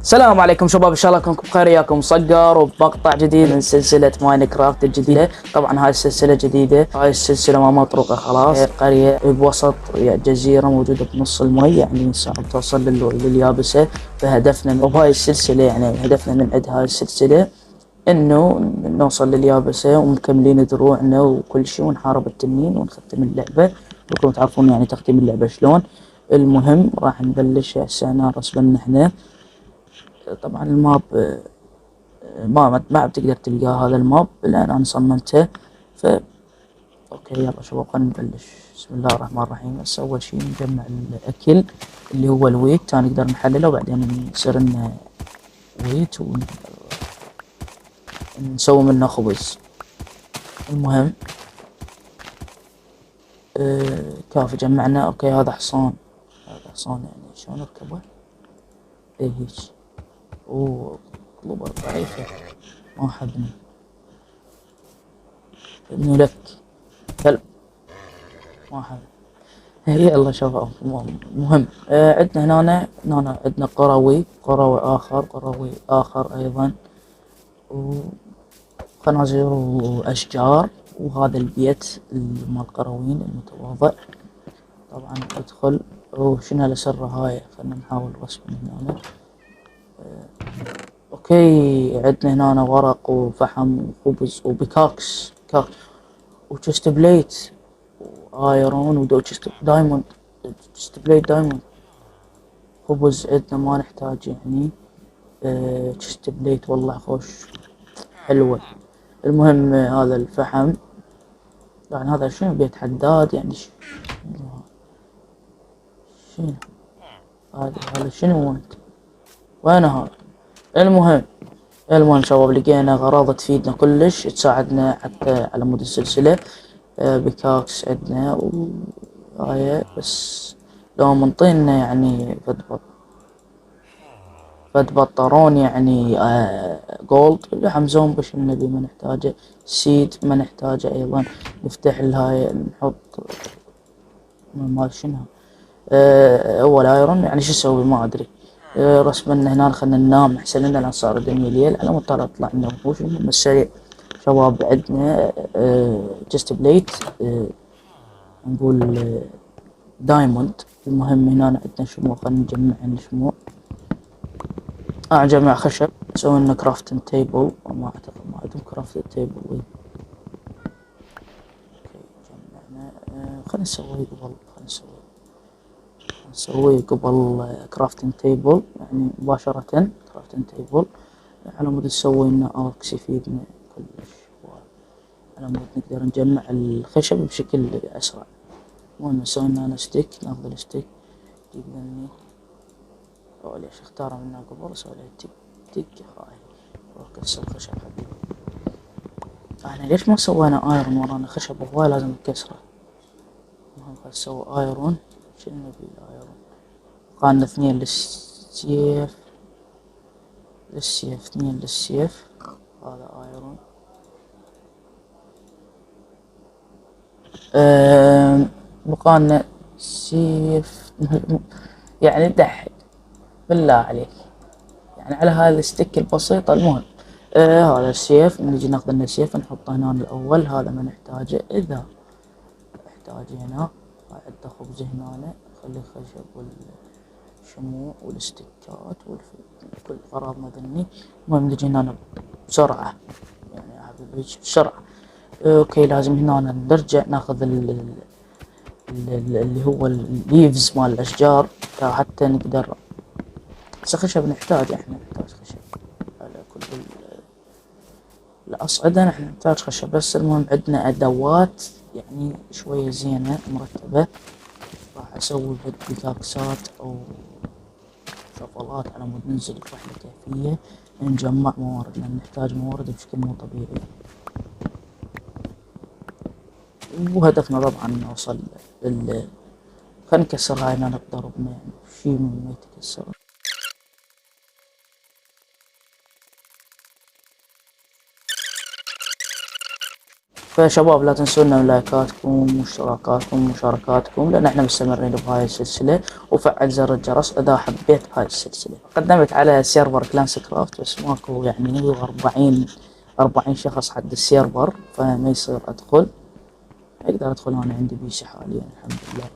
السلام عليكم شباب، ان شاء الله كنكم بخير. ياكم صقر وبمقطع جديد من سلسلة ماينكرافت الجديدة. طبعا هاي السلسلة جديدة، هاي السلسلة ما مطروقة خلاص. قرية بوسط جزيرة موجودة بنص المي، يعني صعب توصل لليابسة. فهدفنا وبهاي السلسلة، يعني هدفنا من عند هاي السلسلة انه نوصل لليابسة ومكملين دروعنا وكل شيء، ونحارب التنين ونختم اللعبة. وكم تعرفون يعني تختيم اللعبة شلون. المهم راح نبلش هسه. انا رسمنا احنا طبعا الماب، ما بتقدر تلقاه هذا الماب لان انا صممته. ف اوكي يلا شباب خلينا نبلش. بسم الله الرحمن الرحيم. بس اول شيء نجمع الاكل اللي هو الويت، تاني نقدر نحلله وبعدين يصير لنا ويت ونسوي منه خبز. المهم كافي جمعنا. اوكي هذا حصان، هذا حصان يعني شلون اركبه؟ ايه هيك. اوه كلوبر ضعيفة، ما حبني. ابني لك كلب، ما حبني. يلا شباب. مهم عندنا هنا عندنا قروي آخر أيضا، وخنازير وأشجار. وهذا البيت مال القرويين المتواضع. طبعا ادخل. وشنو هالسرة هاي؟ خلنا نحاول رسم من هنا. اوكي عندنا هنا ورق وفحم وخبز وبيكاكس وتشست بليت وايرون ودوتشست دايموند. تشست بليت دايموند. خبز عندنا ما نحتاج يعني. تشست بليت والله خوش حلوة. المهم هذا الفحم. يعني هذا شنو؟ بيت حداد يعني شنو هذا شنو انت؟ وين هذا؟ المهم شباب لقينا غراض تفيدنا كلش، تساعدنا حتى على مود السلسلة. بيكاكس عندنا وهاي. بس لو منطينا يعني فد بطرون يعني جولد. لحم زومبي شو النبي ما نحتاجه. سيد ما نحتاجه ايضا. نفتح الهاي نحط مال شنو اول ايرون يعني شو اسوي ما ادري. رسمنا هنا خلنا ننام احسن لنا لان صار الدنيا ليل على مود طلع لنا وحوش. المهم السريع شباب عندنا جست بليت نقول دايموند. المهم هنا عندنا شموع، خلنا نجمع الشموع. جمع خشب نسوي لنا كرافتنج تيبل. ما اعتقد ما عندهم كرافتنج تيبل. اوكي جمعنا. خلنا نسوي قبل كرافتنج تيبل يعني مباشرة. كرافتنج تيبل على مود نسوي لنا اركس يفيدنا كلش، على مود نقدر نجمع الخشب بشكل اسرع. المهم نسوي لنا ستيك. ناخذ الستيك نجيب لنا ليش اختاره منها قبل اسوي له تك تك هاي وكسر الخشب حبيبي. احنا ليش ما سوينا ايرون؟ ورانا خشب هواي لازم نكسره. المهم نسوي ايرون. شنو نبي الايرون؟ قالنا 2 للسيف، اثنين للسيف. هذا ايرون. بقالنا سيف يعني دحي بالله عليك يعني على هذا الستيك البسيطة. المهم هذا السيف نجي ناخذ لنا سيف نحطه هنا الاول. هذا ما نحتاجه. اذا احتاجيناه عندنا خبز هنا. خلي الخشب والشموع والستيكات كل غراضنا ذني. المهم نجي هنا بسرعة يعني يا حبيبي بسرعة. اوكي لازم هنا نرجع ناخذ اللي هو الليفز مال الاشجار حتى نقدر. بس خشب نحتاج، احنا نحتاج خشب على كل الأصعدة نحن نحتاج خشب. بس المهم عندنا أدوات يعني شوية زينة مرتبة. راح أسوي بيكاكسات أو شغلات على مود ننزل رحلة كيفية نجمع موارد، لأن نحتاج موارد بشكل مو طبيعي. وهدفنا طبعا نوصل خلينا نكسر هاي هنا ضربنا يعني شي من ما يتكسر. فشباب لا تنسونا من لايكاتكم واشتراكاتكم ومشاركاتكم، لان احنا مستمرين بهاي السلسلة، وفعل زر الجرس اذا حبيت هاي السلسلة. قدمت على سيرفر كلانس كرافت بس ماكو يعني 40 شخص حد السيرفر، فما يصير ادخل. اقدر ادخل انا عندي بيسي حاليا الحمد لله،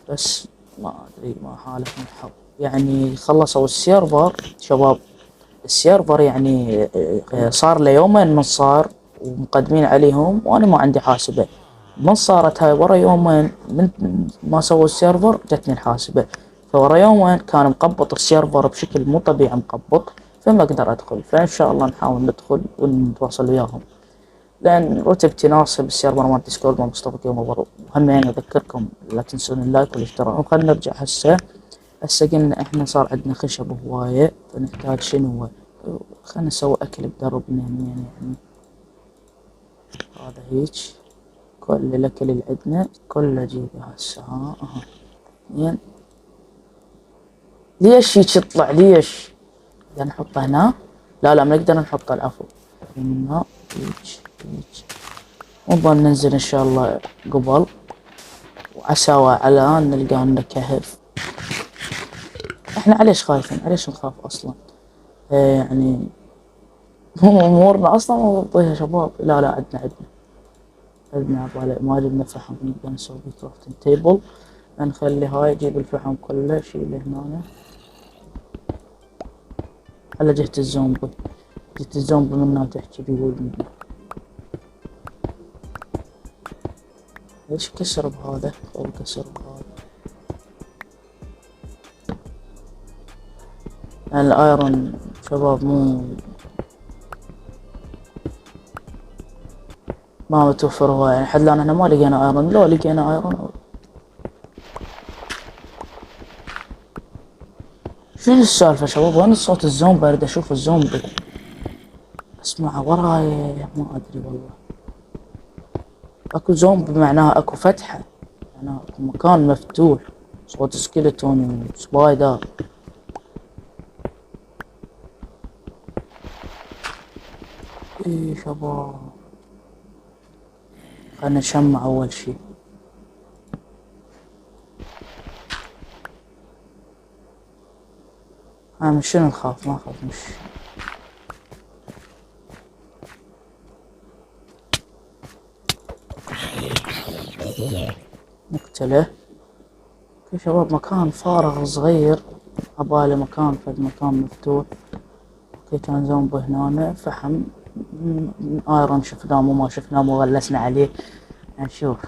بس ما ادري ما حالة من حظ يعني. خلصوا السيرفر شباب، السيرفر يعني صار له يومين من صار ومقدمين عليهم، وانا ما عندي حاسبة. من صارت هاي ورا يومين من ما سووا السيرفر جتني الحاسبة، فورا يومين كان مقبط السيرفر بشكل مو طبيعي مقبط، فما اقدر ادخل. فان شاء الله نحاول ندخل ونتواصل وياهم، لان رتبتي ناصب السيرفر مال ديسكورد مع مصطفى كيما برو. هم يعني اذكركم لا تنسون اللايك والاشتراك. وخلنا نرجع هسه قلنا احنا صار عندنا خشب هواية، فنحتاج شنو هو. خلنا نسوي اكل بدربنا يعني. هذا هيج كل الاكل اللي عندنا كله جيبه هسه. ها زين. ليش هيج يطلع ليش؟ بدنا نحطه هنا. لا ما نقدر نحطه العفو. من هنا هيج ونظل ننزل ان شاء الله قبل، وعسى على ان نلقى لنا كهف. احنا عليش خايفين؟ عليش نخاف اصلا؟ يعني امورنا اصلا موضوع يا شباب. لا عندنا عبالة ما جبنا فحم نقدر نسوي كرافتنج تيبل. نخلي هاي جيب الفحم كله شيله هنا. على جهة الزومبي منها تحكي بيقول منها. ليش كسر بهذا؟ خل كسر بهذا. يعني الايرون شباب ما متوفر هواي يعني، حد الان احنا ما لقينا ايرون. لو لقينا ايرون شنو السالفة شباب؟ وين صوت الزومبي؟ اريد اشوف الزومبي، اسمعه وراي ما ادري والله. اكو زومبي معناها اكو فتحة، معناها اكو مكان مفتوح. صوت سكيلتون وسبايدر. ايه شباب خلنا نشمع اول شي. من شنو نخاف؟ ما اخاف مش نقتله. يا شباب مكان فارغ صغير، عبالي مكان فد مكان مفتوح. اوكي كان زومبي هنا. فحم ايرون شفناه مو ما شفناه مو غلسنا عليه. نشوف.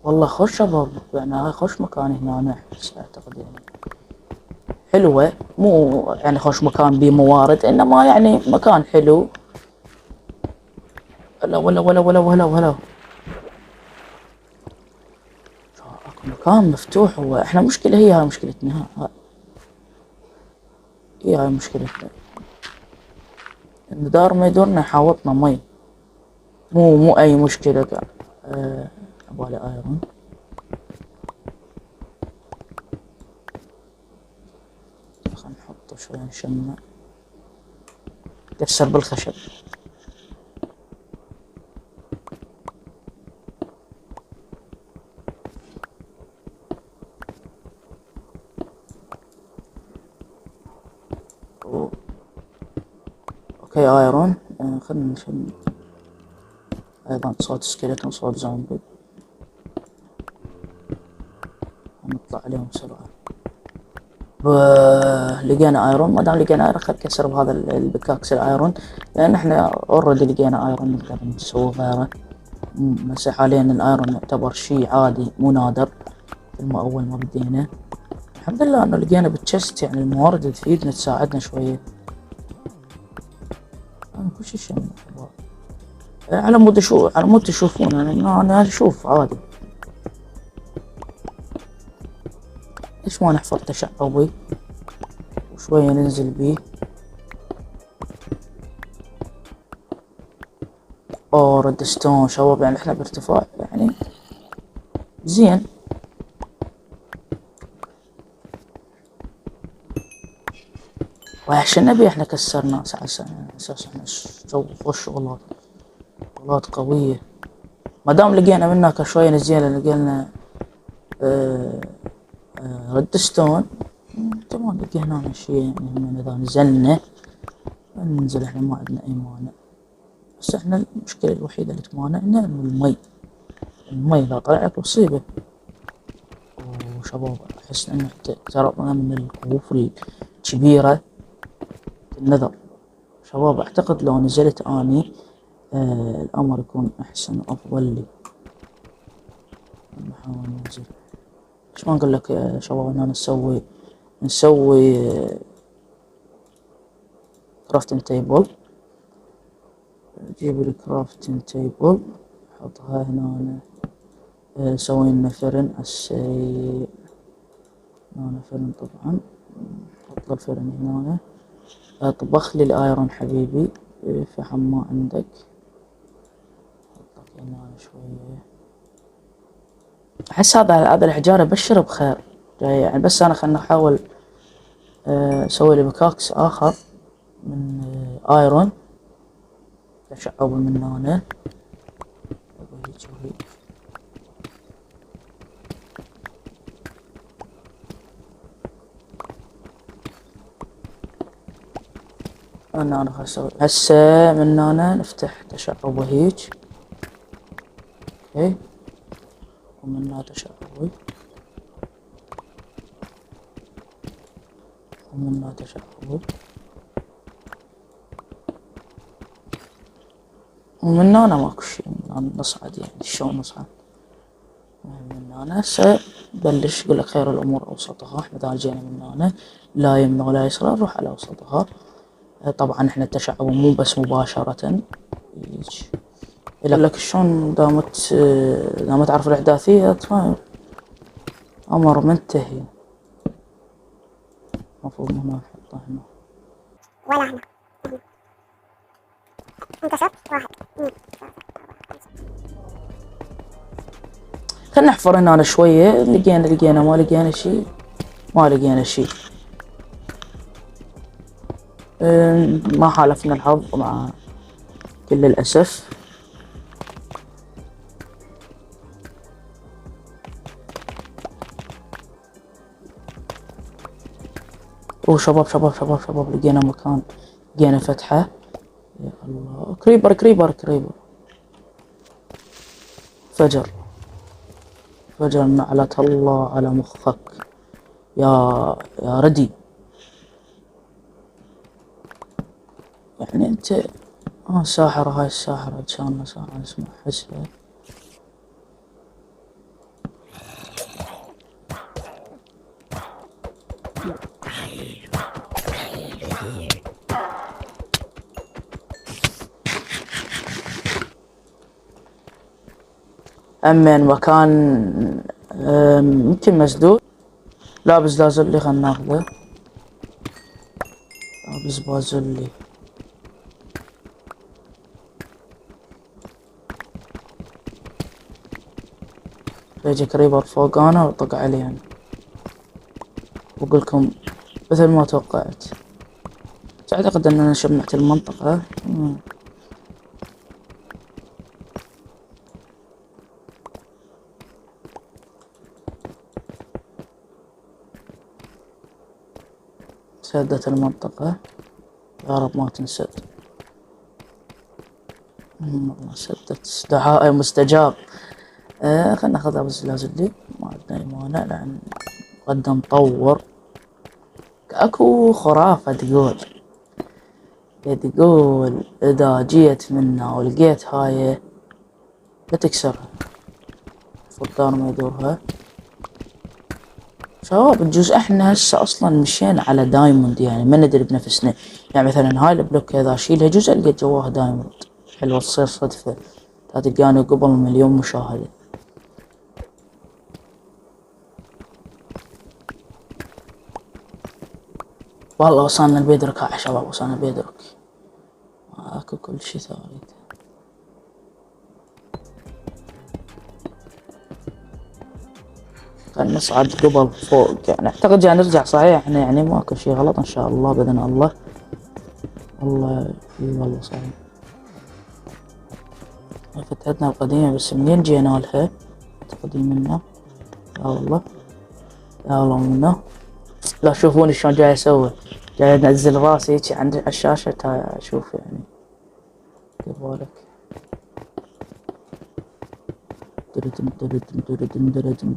والله خوش شباب يعني، هاي خوش مكان هنا اعتقد يعني حلوة. مو يعني خوش مكان بيه موارد، انما يعني مكان حلو. ولا اكو مكان مفتوح. هو احنا مشكلة، هي هاي مشكلتنا. هي هاي مشكلتنا، الدار ما يدورنا حاوطنا مي. مو اي مشكلة قال. ابالي ايرون. خلنا نحطه شوي نشمع. كسر بالخشب. اوكي ايرون. خلنا نشمع. ايضا صوت سكيلتون صوت زومبي. نطلع عليهم بسرعة. لقينا ايرون. ما دام لقينا ايرون خل كسر بهذا البكاكس الايرون، لان احنا اوريدي لقينا ايرون نقدر نسوي غيره. بس حاليا الايرون يعتبر شي عادي مو نادر مثل اول ما بدينا. الحمد لله انه لقينا بالتشست يعني الموارد تفيدنا تساعدنا شوية. انا كل شي شمع شباب. على مود تشوفون يعني انا اشوف عادي. ليش ما نحفر تشعبي وشوية ننزل بيه. ريدستون شباب يعني احنا بارتفاع يعني زين. وعشان نبي احنا كسرنا اساس احنا نسوي شغلات قوية. ما دام لقينا منها كشوية نزينا لقينا ريدستون. تمام لقي هنا شيء يعني من اذا نزلنا ننزل احنا ما عندنا اي مانع. بس احنا المشكلة الوحيدة اللي تمانعنا انه المي اذا طلع لك مصيبة. وشباب احس انه اقتربنا من الكهوف الكبيرة النذر. شباب اعتقد لو نزلت اني الامر يكون احسن وافضل لي. نحاول ننزل. ايش ما نقول لك يا شباب اننا نسوي كرافتنج تيبل. نجيب الكرافتنج تيبل نحطها هنا. نسوي لنا فرن السريع. هنا فرن طبعا. نحط الفرن هنا. اطبخ لي الايرون حبيبي. فحم ما عندك حطك هنا شوية. احس هذا الحجار يبشر بخير جاي يعني. بس انا خلنا احاول اسوي لي بكاكس اخر من ايرون تشعب من هنا. انا اسوي هسه من هنا نفتح تشعب هيج. اوكي ومن هنا تشعب ومن هنا تشعب ومن هنا ماكو شي. من هنا نصعد يعني شلون نصعد. من هنا هسه بلش يقول لك خير الامور اوسطها. احنا اذا جينا من هنا لا يمنى ولا يسرى نروح على اوسطها. طبعا احنا التشعب مو بس مباشرة يقول لك شلون دامت تعرف الاحداثية امر منتهي. المفروض هنا نحطه هنا ولا هنا. انكسر واحد. خلنا نحفر هنا شوية. لقينا ما لقينا شي. ما حالفنا الحظ مع كل الأسف. شباب لقينا مكان. لقينا فتحة. يا الله كريبر. فجر نعلة الله على مخك يا ردي. يعني انت ساحرة. هاي الساحرة ان شاء الله ساحرة اسمع حسها. امين مكان يمكن مسدود. لابس لازلي خلنا ناخذه. لابس بازلي. يجي كريبر فوق انا وطق عليه يعني. بقولكم مثل ما توقعت. اعتقد اننا شمعت المنطقة. سدت المنطقة. يا رب ما تنسد. ما سدت. دعاء مستجاب. خلنا ناخذها بس لازم لي ما عندنا اي مانع لان قد نطور. اكو خرافة تقول اذا جيت منا ولقيت هاي لا تكسرها. فضار ما يدورها. شباب بجوز احنا هسه اصلا مشينا على دايموند يعني ما ندري بنفسنا. يعني مثلا هاي البلوك اذا اشيلها جزء القى جواها دايموند. حلوة تصير صدفة. تلقاني قبل 1,000,000 مشاهدة. والله وصلنا البيدرك. يا شباب وصلنا البيدرك. اكو كل شي ثابت. كان نصعد قبل فوق يعني. اعتقد جاي نرجع صحيح احنا يعني ماكو شي غلط ان شاء الله باذن الله. والله اي والله صحيح. فتحتنا القديمة بس منين جينا لها؟ اعتقد منا. لا والله. لا والله منا. لا شوفوني شلون جاي اسوي. جاي انزل راسي هيجي عند الشاشة اشوف يعني. كيف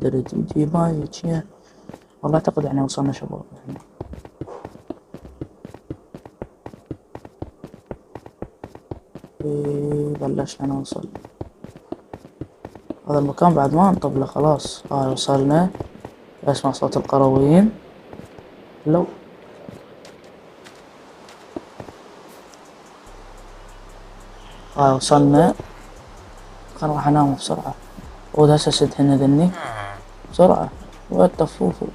درجم جيب هاي والله اعتقد يعني وصلنا شباب يعني. بلشنا نوصل هذا المكان بعد ما انطب له خلاص. هاي وصلنا. اسمع صوت القرويين. لو هاي وصلنا. خل راح انام بسرعة. وده هسه سدهن ذني بسرعة. والطفوفو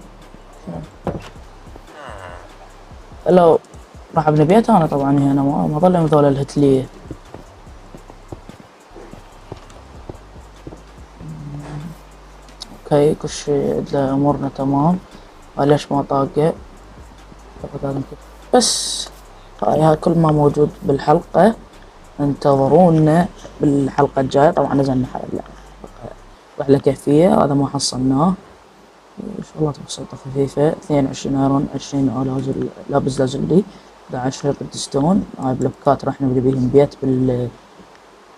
لو راح ابني بيت انا طبعا هنا ما ظل مثول الهتلية. اوكي كل شي امورنا تمام. ليش ما طاقة بس. هاي كل ما موجود بالحلقة. انتظرونا بالحلقة الجاية. طبعا نزلنا رحلة كهفية هذا ما حصلناه. ان شاء الله بسيطة خفيفة. 22 ايرون 20 لابس لازلي 11 ريدستون. هاي بلوكات راح نبني بيهم بيت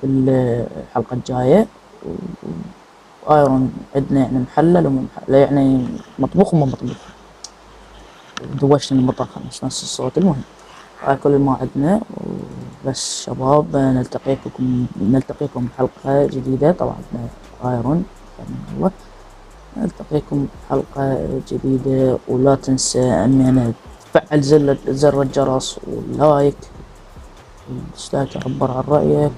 بالحلقة الجاية. ايرون عندنا يعني محلل يعني مطبوخ وما مطبوخ. دوشنا المطبخ نفس الصوت. المهم هاي كل ما عندنا. بس شباب نلتقيكم بحلقة جديدة. طبعا ايرون الله. نلتقيكم بحلقة جديدة. ولا تنسى ان تفعل زر الجرس واللايك والديسلايك. عبر عن رأيك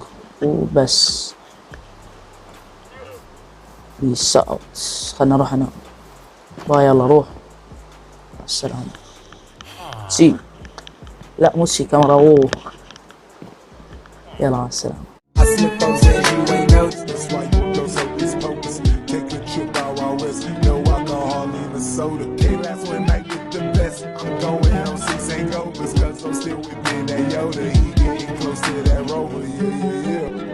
وبس. بيس اوت. خلنا نروح انام. باي يلا روح. السلام. سي. لا مو سي كاميرا. اوه يلا مع السلامة. I slip those as you ain't noticed. That's why you those hocus pocus. Take a trip out Wild West. No alcohol in the soda. Can't last one night with the best. I'm going on 6 ain't cause I'm still within that Yoda. He getting close to that Rover. Yeah, yeah, yeah.